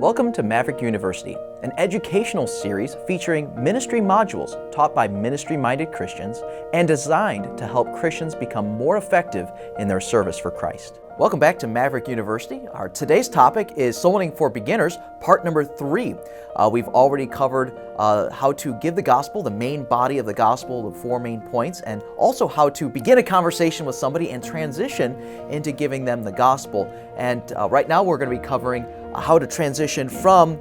Welcome to Maverick University, an educational series featuring ministry modules taught by ministry-minded Christians and designed to help Christians become more effective in their service for Christ. Welcome back to Maverick University. Our today's topic is Soulwinning for Beginners, part number 3. We've already covered how to give the gospel, the main body of the gospel, the 4 main points, and also how to begin a conversation with somebody and transition into giving them the gospel. And right now we're going to be covering how to transition from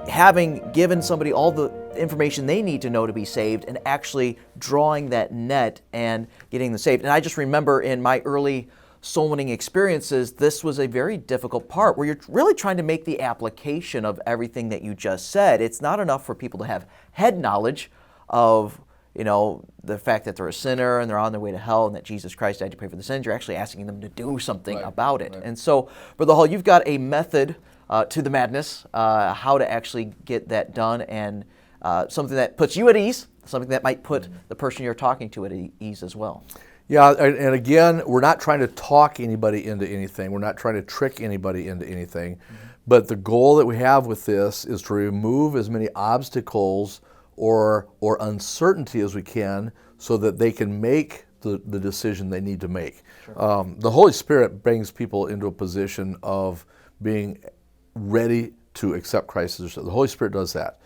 having given somebody all the information they need to know to be saved and actually drawing that net and getting them saved. And I just remember in my early soul-winning experiences, this was a very difficult part where you're really trying to make the application of everything that you just said. It's not enough for people to have head knowledge of, the fact that they're a sinner and they're on their way to hell and that Jesus Christ died to pay for the sins. You're actually asking them to do something about it. Right. And so, Brother Hall, you've got a method to the madness, how to actually get that done, and something that puts you at ease, something that might put the person you're talking to at ease as well. Yeah, and again, we're not trying to talk anybody into anything. We're not trying to trick anybody into anything. Mm-hmm. But the goal that we have with this is to remove as many obstacles or uncertainty as we can so that they can make the decision they need to make. Sure. The Holy Spirit brings people into a position of being ready to accept Christ as their. The Holy Spirit does that.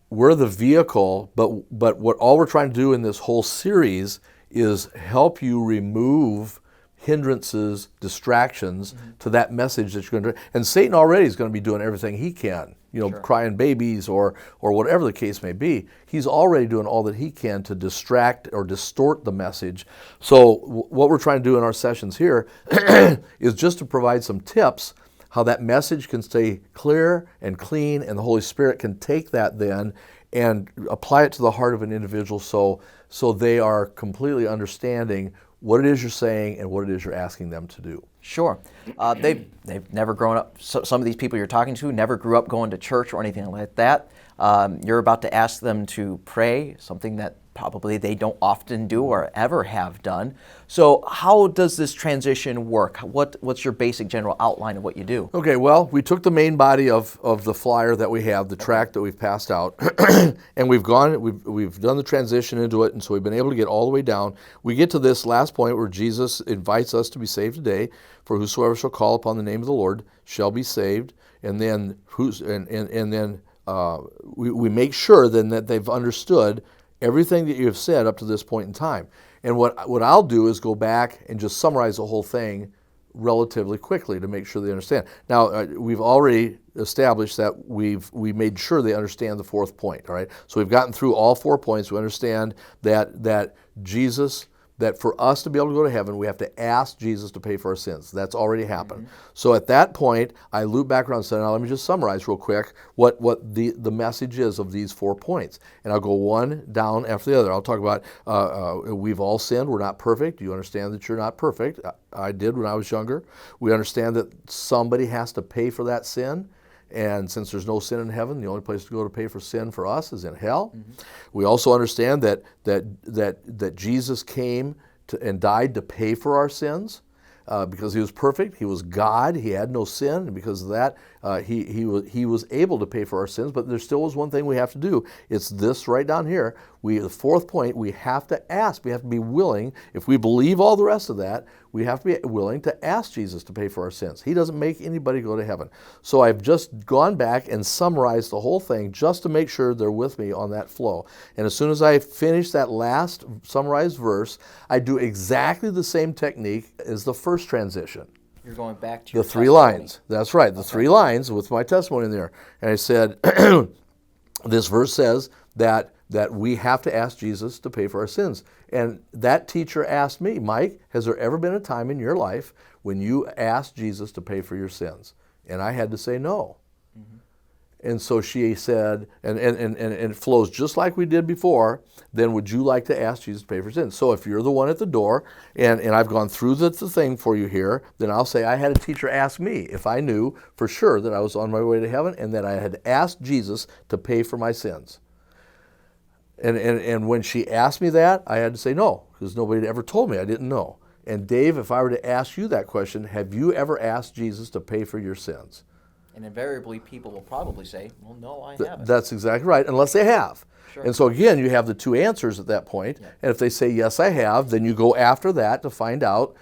We're the vehicle, but what all we're trying to do in this whole series is help you remove hindrances, distractions to that message that you're going to do. And Satan already is going to be doing everything he can, sure, crying babies or whatever the case may be. He's already doing all that he can to distract or distort the message. So what we're trying to do in our sessions here is just to provide some tips how that message can stay clear and clean, and the Holy Spirit can take that then and apply it to the heart of an individual so they are completely understanding what it is you're saying and what it is you're asking them to do. Sure. They've never grown up, some of these people you're talking to never grew up going to church or anything like that. You're about to ask them to pray, something that probably they don't often do or ever have done. So how does this transition work? What's your basic general outline of what you do? Okay, well, we took the main body of the flyer that we have, the tract that we've passed out, and we've done the transition into it, and so we've been able to get all the way down. We get to this last point where Jesus invites us to be saved today, for whosoever shall call upon the name of the Lord shall be saved, and then we make sure then that they've understood everything that you have said up to this point in time. And what I'll do is go back and just summarize the whole thing relatively quickly to make sure they understand. Now, we've already established that we made sure they understand the 4th point, all right? So we've gotten through all 4 points. We understand that Jesus, that for us to be able to go to heaven, we have to ask Jesus to pay for our sins. That's already happened. Mm-hmm. So at that point, I loop back around and say, now let me just summarize real quick what the message is of these 4 points. And I'll go one down after the other. I'll talk about we've all sinned. We're not perfect. You understand that you're not perfect. I did when I was younger. We understand that somebody has to pay for that sin. And since there's no sin in heaven, the only place to go to pay for sin for us is in hell. Mm-hmm. We also understand that Jesus came and died to pay for our sins because he was perfect. He was God. He had no sin, and because of that, he was able to pay for our sins. But there still was one thing we have to do. It's this right down here. The 4th point, we have to ask. We have to be willing. If we believe all the rest of that, we have to be willing to ask Jesus to pay for our sins. He doesn't make anybody go to heaven. So I've just gone back and summarized the whole thing just to make sure they're with me on that flow. And as soon as I finish that last summarized verse, I do exactly the same technique as the first transition. You're going back to your the 3 lines. That's right, the 3 lines with my testimony in there. And I said, this verse says that we have to ask Jesus to pay for our sins. And that teacher asked me, Mike, has there ever been a time in your life when you asked Jesus to pay for your sins? And I had to say no. Mm-hmm. And so she said, and it flows just like we did before, then would you like to ask Jesus to pay for sins? So if you're the one at the door, and I've gone through the thing for you here, then I'll say I had a teacher ask me if I knew for sure that I was on my way to heaven and that I had asked Jesus to pay for my sins. And when she asked me that, I had to say no, because nobody had ever told me. I didn't know. And Dave, if I were to ask you that question, have you ever asked Jesus to pay for your sins? And invariably, people will probably say, well, no, I haven't. That's exactly right, unless they have. Sure. And so again, you have the two answers at that point. Yeah. And if they say, yes, I have, then you go after that to find out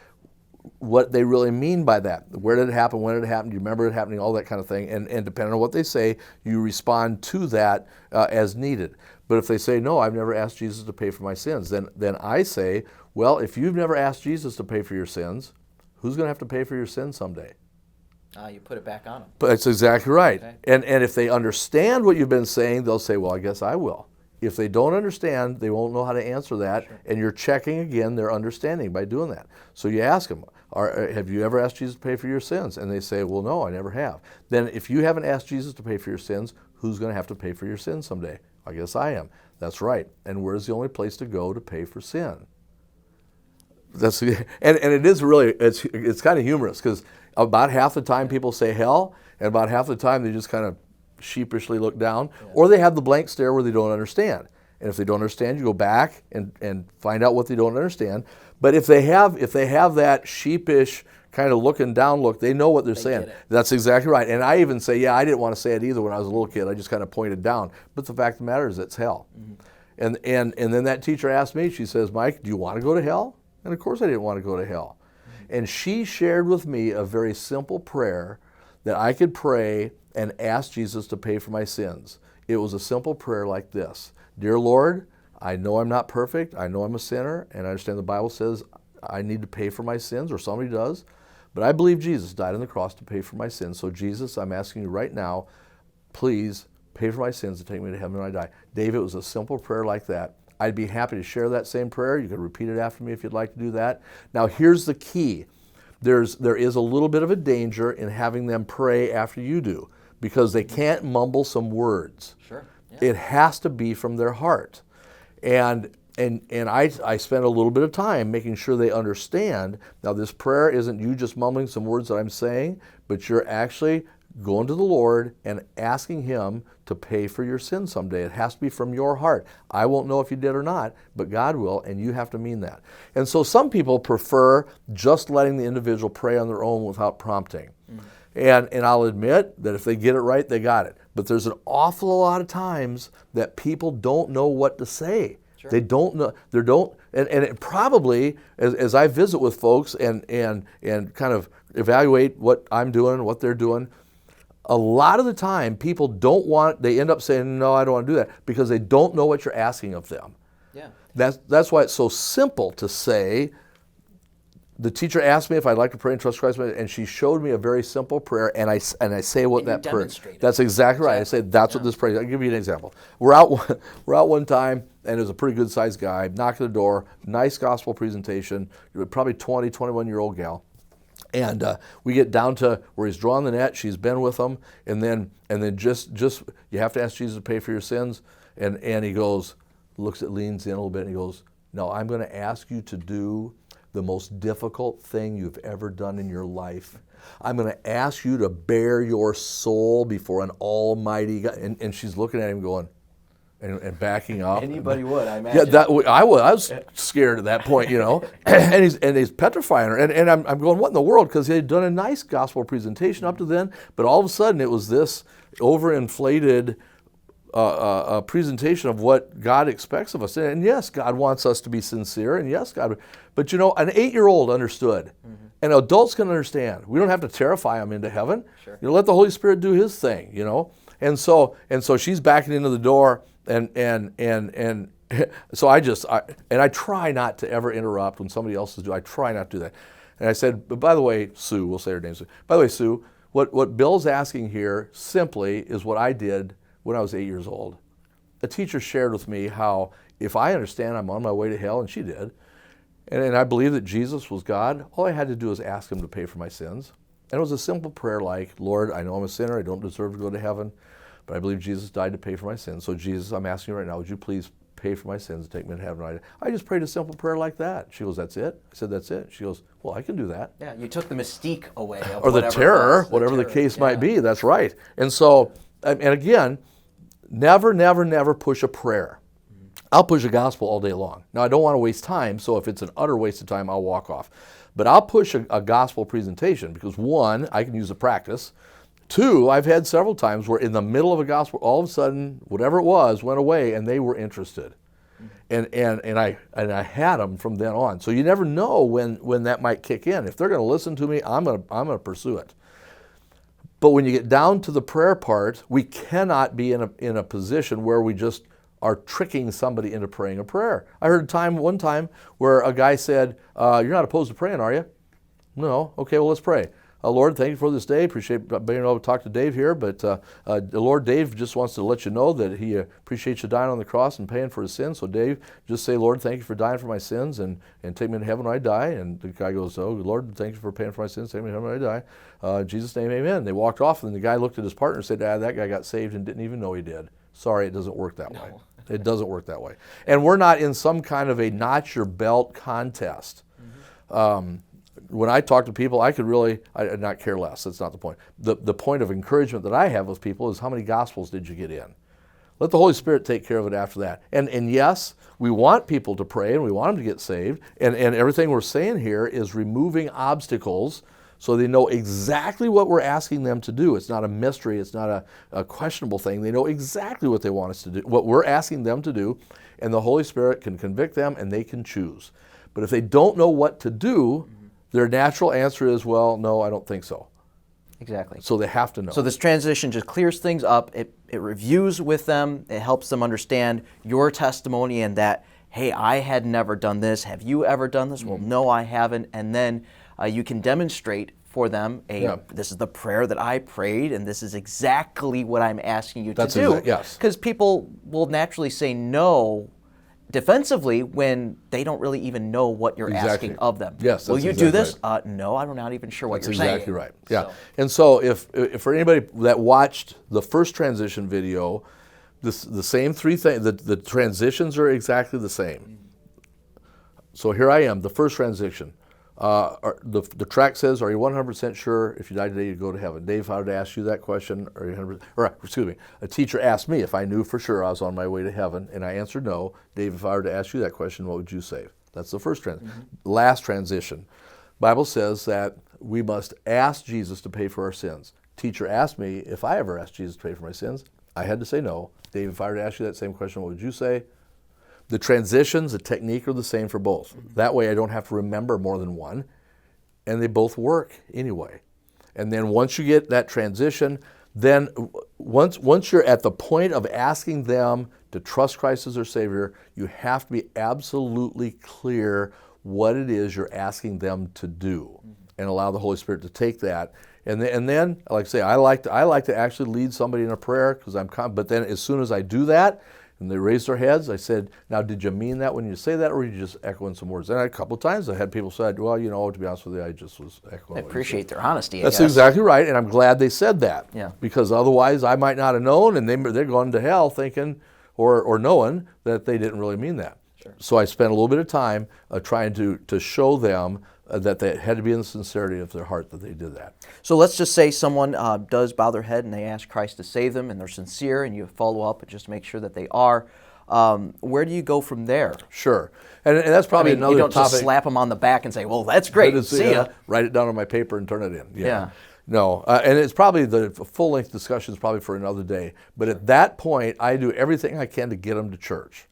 what they really mean by that. Where did it happen? When did it happen? Do you remember it happening? All that kind of thing. And depending on what they say, you respond to that as needed. But if they say, no, I've never asked Jesus to pay for my sins, then I say, well, if you've never asked Jesus to pay for your sins, who's going to have to pay for your sins someday? You put it back on them. But that's exactly right. Okay. And if they understand what you've been saying, they'll say, well, I guess I will. If they don't understand, they won't know how to answer that. Sure. And you're checking, again, their understanding by doing that. So you ask them, have you ever asked Jesus to pay for your sins? And they say, well, no, I never have. Then if you haven't asked Jesus to pay for your sins, who's going to have to pay for your sins someday? I guess I am. That's right. And where's the only place to go to pay for sin? That's and it is really, it's kind of humorous, because about half the time people say hell, and about half the time they just kind of sheepishly look down, or they have the blank stare where they don't understand. And if they don't understand, you go back and find out what they don't understand. But if they have that sheepish kind of looking down look, they know what they're saying. That's exactly right. And I even say, yeah, I didn't want to say it either when I was a little kid. I just kind of pointed down. But the fact of the matter is, it's hell. Mm-hmm. And then that teacher asked me, she says, Mike, do you want to go to hell? And of course I didn't want to go to hell. Mm-hmm. And she shared with me a very simple prayer that I could pray and ask Jesus to pay for my sins. It was a simple prayer like this: Dear Lord, I know I'm not perfect. I know I'm a sinner, and I understand the Bible says I need to pay for my sins, or somebody does. But I believe Jesus died on the cross to pay for my sins. So Jesus, I'm asking you right now, please pay for my sins and take me to heaven when I die. Dave, it was a simple prayer like that. I'd be happy to share that same prayer. You could repeat it after me if you'd like to do that. Now here's the key. There is a little bit of a danger in having them pray after you do, because they can't mumble some words. Sure. Yeah. It has to be from their heart. And I spend a little bit of time making sure they understand. Now, this prayer isn't you just mumbling some words that I'm saying, but you're actually going to the Lord and asking Him to pay for your sin someday. It has to be from your heart. I won't know if you did or not, but God will, and you have to mean that. And so some people prefer just letting the individual pray on their own without prompting. Mm-hmm. And I'll admit that if they get it right, they got it. But there's an awful lot of times that people don't know what to say. Sure. They don't know. And it probably, as I visit with folks and kind of evaluate what I'm doing and what they're doing, a lot of the time people they end up saying, no, I don't want to do that, because they don't know what you're asking of them. Yeah. That's why it's so simple to say, the teacher asked me if I'd like to pray and trust Christ, and she showed me a very simple prayer, and I say what that prayer. That's exactly right. I say that's what this prayer is. I'll give you an example. We're out one time, and there's a pretty good sized guy, knocked at the door, nice gospel presentation, probably 20, 21-year-old gal. And we get down to where he's drawn the net. She's been with him, and then just you have to ask Jesus to pay for your sins. And he goes, leans in a little bit, and he goes, no, I'm going to ask you to do the most difficult thing you've ever done in your life. I'm going to ask you to bare your soul before an almighty God. And she's looking at him going, and backing up. Anybody would, I imagine. Yeah, I was scared at that point, and he's petrifying her, and I'm going, what in the world? Because he had done a nice gospel presentation up to then, but all of a sudden it was this overinflated presentation of what God expects of us. And yes, God wants us to be sincere, and yes, God, but an 8-year-old understood, mm-hmm. and adults can understand. We don't have to terrify them into heaven. Sure. Let the Holy Spirit do His thing, And so she's backing into the door, and so I try not to ever interrupt when somebody else is doing. I try not to do that. And I said, but by the way, Sue, we'll say her name, Sue. By the way, Sue, what Bill's asking here simply is what I did when I was 8 years old. A teacher shared with me how if I understand I'm on my way to hell, and she did, and I believe that Jesus was God, all I had to do was ask Him to pay for my sins. And it was a simple prayer like, Lord, I know I'm a sinner, I don't deserve to go to heaven, but I believe Jesus died to pay for my sins. So Jesus, I'm asking you right now, would you please pay for my sins and take me to heaven? I just prayed a simple prayer like that. She goes, that's it? I said, that's it. She goes, well, I can do that. Yeah, you took the mystique away. Or the terror, whatever the case might be. That's right. And so, and again, never push a prayer. I'll push a gospel all day long. Now, I don't want to waste time, so if it's an utter waste of time, I'll walk off. But I'll push a gospel presentation because, one, I can use a practice. Two, I've had several times where in the middle of a gospel, all of a sudden, whatever it was went away and they were interested. And I had them from then on. So you never know when that might kick in. If they're going to listen to me, I'm going to pursue it. But when you get down to the prayer part, we cannot be in a position where we just are tricking somebody into praying a prayer. I heard one time where a guy said, "You're not opposed to praying, are you?" "No." "Okay, well, let's pray. Lord, thank you for this day. Appreciate being able to talk to Dave here. But Lord, Dave just wants to let you know that he appreciates you dying on the cross and paying for his sins. So Dave, just say, Lord, thank you for dying for my sins and take me into heaven when I die." And the guy goes, "Oh, Lord, thank you for paying for my sins. Take me to heaven when I die. In Jesus' name, amen." They walked off, and the guy looked at his partner and said, "That guy got saved and didn't even know he did." Sorry, it doesn't work that way. It doesn't work that way. And we're not in some kind of a notch your belt contest. When I talk to people, I could really not care less. That's not the point. The point of encouragement that I have with people is, how many gospels did you get in? Let the Holy Spirit take care of it after that. And yes, we want people to pray and we want them to get saved. And everything we're saying here is removing obstacles so they know exactly what we're asking them to do. It's not a mystery. It's not a questionable thing. They know exactly what they want us to do, what we're asking them to do, and the Holy Spirit can convict them and they can choose. But if they don't know what to do, their natural answer is, well, no, I don't think so. Exactly. So they have to know. So this transition just clears things up. It reviews with them. It helps them understand your testimony and that, hey, I had never done this. Have you ever done this? Well, no, I haven't. And then you can demonstrate for them, this is the prayer that I prayed, and this is exactly what I'm asking you to do. Yes. Because people will naturally say no defensively when they don't really even know what you're asking of them. Yes, will you do this? Right. No, I'm not even sure what you're saying. That's exactly right. Yeah. So. And so if for anybody that watched the first transition video, the same three things, the transitions are exactly the same. So here I am, the first transition. The track says, "Are you 100% sure if you die today you go to heaven?" Dave, if I were to ask you that question, are you 100%? Or excuse me, a teacher asked me if I knew for sure I was on my way to heaven, and I answered no. Dave, if I were to ask you that question, what would you say? That's the first transition. Last transition. Bible says that we must ask Jesus to pay for our sins. Teacher asked me if I ever asked Jesus to pay for my sins. I had to say no. Dave, if I were to ask you that same question, what would you say? The transitions, the technique are the same for both. That way I don't have to remember more than one, and they both work anyway. And then once you get that transition, then once you're at the point of asking them to trust Christ as their Savior, you have to be absolutely clear what it is you're asking them to do, and allow the Holy Spirit to take that. And then, like I say, I like to actually lead somebody in a prayer because but then as soon as I do that, and they raised their heads, I said, "Now, did you mean that when you say that, or were you just echoing some words?" And a couple of times I had people say, "Well, to be honest with you, I just was echoing." I appreciate their honesty. That's exactly right, and I'm glad they said that. Yeah. Because otherwise I might not have known, and they're going to hell thinking or knowing that they didn't really mean that. Sure. So I spent a little bit of time trying to show them that they had to be in the sincerity of their heart that they did that. So let's just say someone does bow their head and they ask Christ to save them, and they're sincere, and you follow up and just make sure that they are. Where do you go from there? Sure. And that's probably another topic. You don't just slap them on the back and say, "Well, that's great, see ya." Write it down on my paper and turn it in. Yeah. No, and it's probably the full-length discussion is probably for another day. But at that point, I do everything I can to get them to church.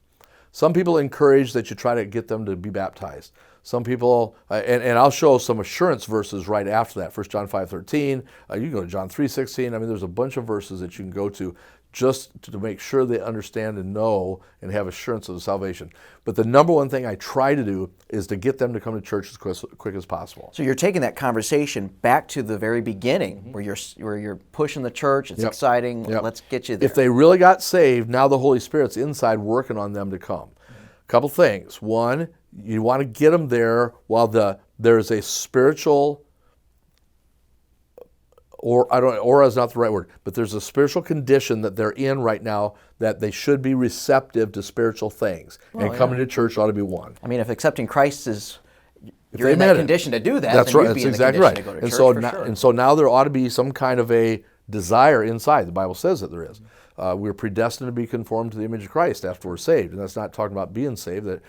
Some people encourage that you try to get them to be baptized. Some people, and I'll show some assurance verses right after that. 1 John 5:13, you can go to John 3:16. I mean, there's a bunch of verses that you can go to just to make sure they understand and know and have assurance of the salvation. But the number one thing I try to do is to get them to come to church as quick as possible. So you're taking that conversation back to the very beginning, where you're pushing the church. It's exciting. Let's get you there. If they really got saved, now the Holy Spirit's inside working on them to come. A couple things. One, you want to get them there while there's a spiritual, aura is not the right word, but there's a spiritual condition that they're in right now that they should be receptive to spiritual things. And coming to church ought to be one. I mean, if accepting Christ is, you're in that condition to do that, that's then right. you'd be That's in the exactly condition right. to go to church for sure. And so now there ought to be some kind of a desire inside. The Bible says that there is. We're predestined to be conformed to the image of Christ after we're saved. And that's not talking about being saved, that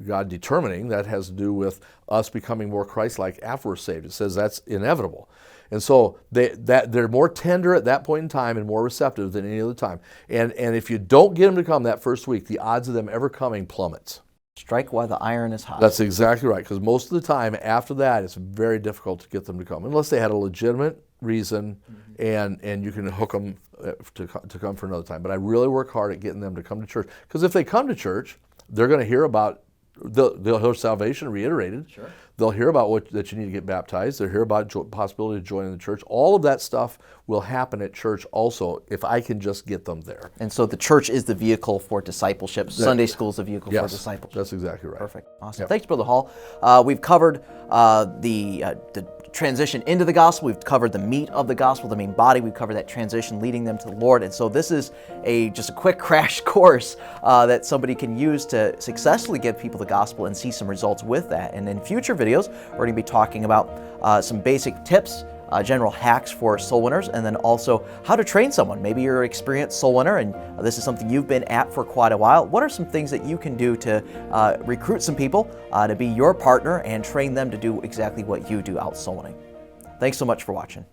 God determining. That has to do with us becoming more Christ-like after we're saved. It says that's inevitable. And so they're more tender at that point in time and more receptive than any other time. And if you don't get them to come that first week, the odds of them ever coming plummets. Strike while the iron is hot. That's exactly right, because most of the time after that, it's very difficult to get them to come, unless they had a legitimate reason, and you can hook them to come for another time. But I really work hard at getting them to come to church, because if they come to church, they're going to hear about, they'll hear salvation reiterated. Sure. They'll hear about that you need to get baptized. They'll hear about possibility of joining the church. All of that stuff will happen at church also, if I can just get them there. And so the church is the vehicle for discipleship. Sunday school is the vehicle for discipleship. That's exactly right. Perfect. Awesome. Yep. Thanks, Brother Hall. We've covered the transition into the gospel. We've covered the meat of the gospel, the main body. We've covered that transition leading them to the Lord. And so this is just a quick crash course that somebody can use to successfully give people the gospel and see some results with that. And in future videos, we're going to be talking about some basic tips, general hacks for soul winners, and then also how to train someone. Maybe you're an experienced soul winner and this is something you've been at for quite a while. What are some things that you can do to recruit some people to be your partner and train them to do exactly what you do out soul winning? Thanks so much for watching.